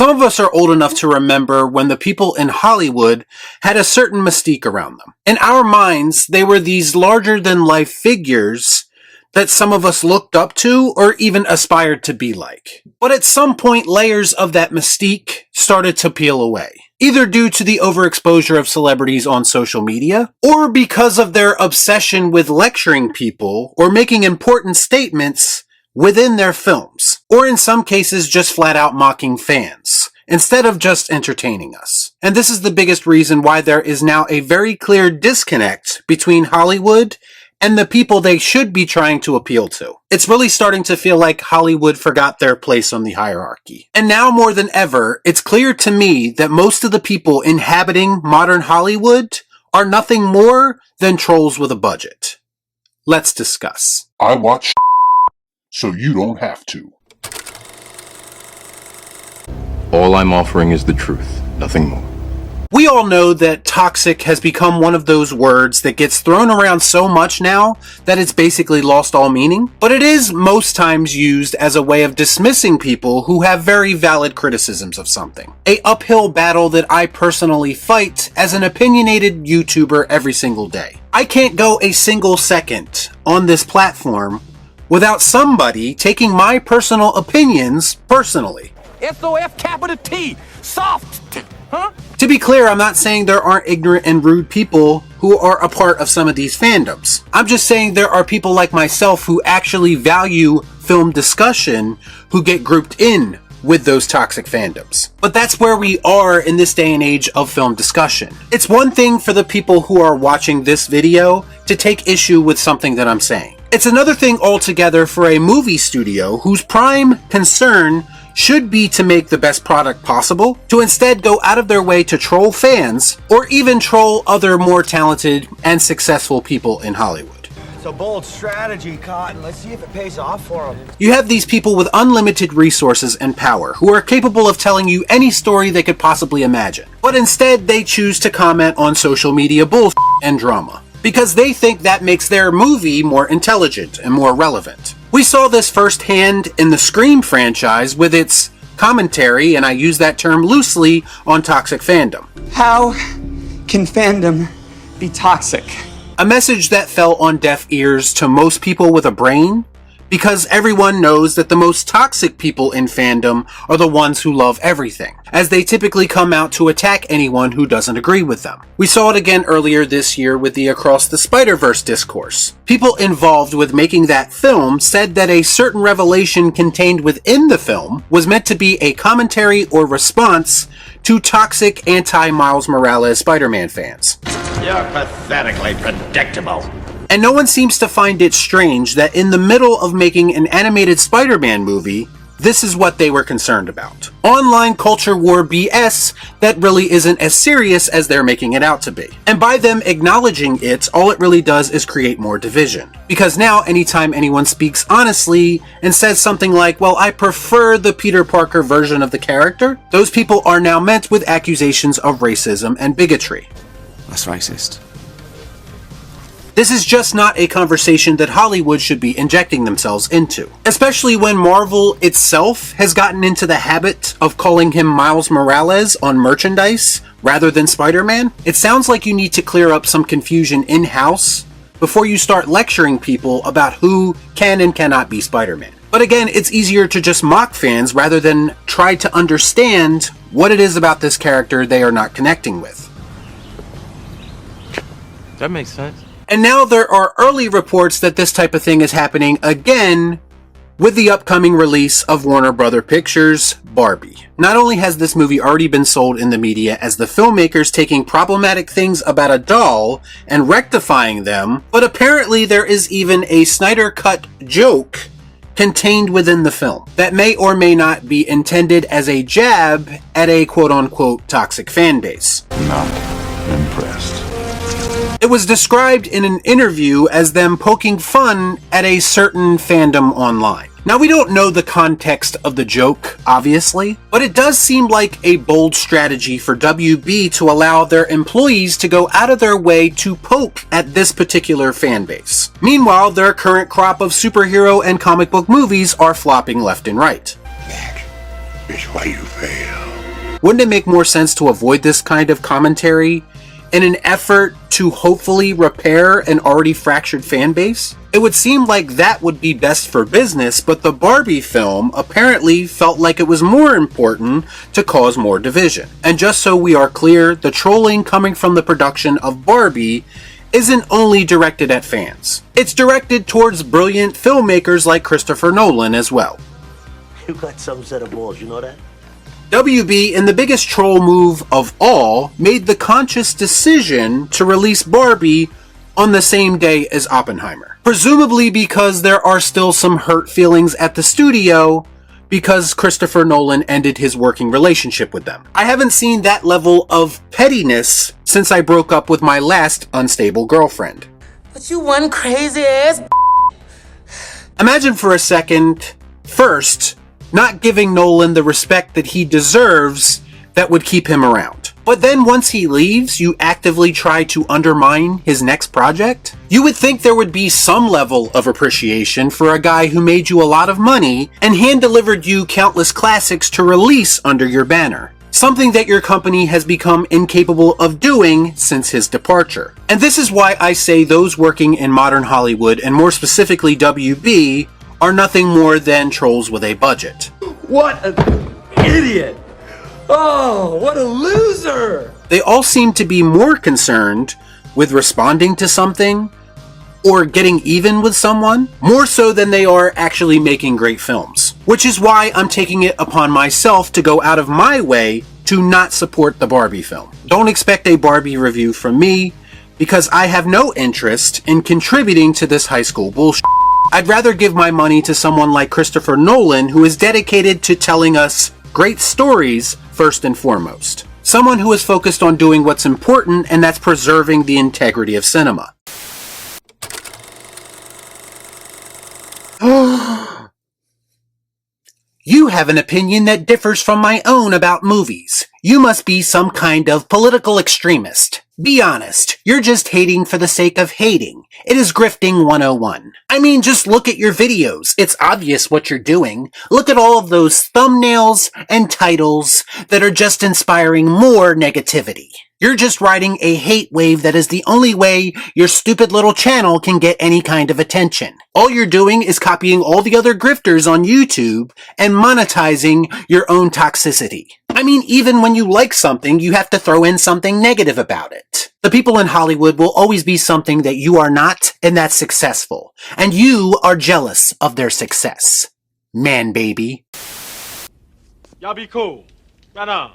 Some of us are old enough to remember when the people in Hollywood had a certain mystique around them. In our minds, they were these larger-than-life figures that some of us looked up to or even aspired to be like. But at some point, layers of that mystique started to peel away, either due to the overexposure of celebrities on social media, or because of their obsession with lecturing people or making important statements within their films, or in some cases just flat out mocking fans, instead of just entertaining us. And this is the biggest reason why there is now a very clear disconnect between Hollywood and the people they should be trying to appeal to. It's really starting to feel like Hollywood forgot their place on the hierarchy. And now more than ever, it's clear to me that most of the people inhabiting modern Hollywood are nothing more than trolls with a budget. Let's discuss. I watch so you don't have to. All I'm offering is the truth, nothing more. We all know that toxic has become one of those words that gets thrown around so much now that it's basically lost all meaning, but it is most times used as a way of dismissing people who have very valid criticisms of something. An uphill battle that I personally fight as an opinionated YouTuber every single day. I can't go a single second on this platform without somebody taking my personal opinions personally. S-O-F capital T, soft, huh? To be clear, I'm not saying there aren't ignorant and rude people who are a part of some of these fandoms. I'm just saying there are people like myself who actually value film discussion who get grouped in with those toxic fandoms. But that's where we are in this day and age of film discussion. It's one thing for the people who are watching this video to take issue with something that I'm saying. It's another thing altogether for a movie studio whose prime concern should be to make the best product possible, to instead go out of their way to troll fans, or even troll other more talented and successful people in Hollywood. It's a bold strategy, Cotton. Let's see if it pays off for them. You have these people with unlimited resources and power, who are capable of telling you any story they could possibly imagine. But instead, they choose to comment on social media bullshit and drama, because they think that makes their movie more intelligent and more relevant. We saw this firsthand in the Scream franchise with its commentary, and I use that term loosely, on toxic fandom. How can fandom be toxic? A message that fell on deaf ears to most people with a brain, because everyone knows that the most toxic people in fandom are the ones who love everything, as they typically come out to attack anyone who doesn't agree with them. We saw it again earlier this year with the Across the Spider-Verse discourse. People involved with making that film said that a certain revelation contained within the film was meant to be a commentary or response to toxic anti-Miles Morales Spider-Man fans. You're pathetically predictable. And no one seems to find it strange that in the middle of making an animated Spider-Man movie, this is what they were concerned about. Online culture war BS that really isn't as serious as they're making it out to be. And by them acknowledging it, all it really does is create more division. Because now, anytime anyone speaks honestly and says something like, well, I prefer the Peter Parker version of the character, those people are now met with accusations of racism and bigotry. That's racist. This is just not a conversation that Hollywood should be injecting themselves into. Especially when Marvel itself has gotten into the habit of calling him Miles Morales on merchandise rather than Spider-Man. It sounds like you need to clear up some confusion in-house before you start lecturing people about who can and cannot be Spider-Man. But again, it's easier to just mock fans rather than try to understand what it is about this character they are not connecting with. That makes sense. And now there are early reports that this type of thing is happening again with the upcoming release of Warner Bros. Pictures' Barbie. Not only has this movie already been sold in the media as the filmmakers taking problematic things about a doll and rectifying them, but apparently there is even a Snyder Cut joke contained within the film that may or may not be intended as a jab at a quote-unquote toxic fan base. Not impressed. It was described in an interview as them poking fun at a certain fandom online. Now, we don't know the context of the joke, obviously, but it does seem like a bold strategy for WB to allow their employees to go out of their way to poke at this particular fan base. Meanwhile, their current crop of superhero and comic book movies are flopping left and right. That is why you fail. Wouldn't it make more sense to avoid this kind of commentary in an effort to hopefully repair an already fractured fan base? It would seem like that would be best for business, but the Barbie film apparently felt like it was more important to cause more division. And just so we are clear, the trolling coming from the production of Barbie isn't only directed at fans. It's directed towards brilliant filmmakers like Christopher Nolan as well. You got some set of balls, you know that? WB, in the biggest troll move of all, made the conscious decision to release Barbie on the same day as Oppenheimer. Presumably because there are still some hurt feelings at the studio because Christopher Nolan ended his working relationship with them. I haven't seen that level of pettiness since I broke up with my last unstable girlfriend. But you one crazy ass. Imagine for a second, first, not giving Nolan the respect that he deserves that would keep him around. But then once he leaves, you actively try to undermine his next project? You would think there would be some level of appreciation for a guy who made you a lot of money and hand-delivered you countless classics to release under your banner. Something that your company has become incapable of doing since his departure. And this is why I say those working in modern Hollywood, and more specifically WB, are nothing more than trolls with a budget. What an idiot! Oh, what a loser! They all seem to be more concerned with responding to something or getting even with someone, more so than they are actually making great films. Which is why I'm taking it upon myself to go out of my way to not support the Barbie film. Don't expect a Barbie review from me, because I have no interest in contributing to this high school bullshit. I'd rather give my money to someone like Christopher Nolan, who is dedicated to telling us great stories first and foremost. Someone who is focused on doing what's important, and that's preserving the integrity of cinema. You have an opinion that differs from my own about movies. You must be some kind of political extremist. Be honest, you're just hating for the sake of hating. It is grifting 101. I mean, just look at your videos. It's obvious what you're doing. Look at all of those thumbnails and titles that are just inspiring more negativity. You're just riding a hate wave that is the only way your stupid little channel can get any kind of attention. All you're doing is copying all the other grifters on YouTube and monetizing your own toxicity. I mean, even when you like something, you have to throw in something negative about it. The people in Hollywood will always be something that you are not, and that's successful. And you are jealous of their success. Man, baby. Y'all be cool. Right on.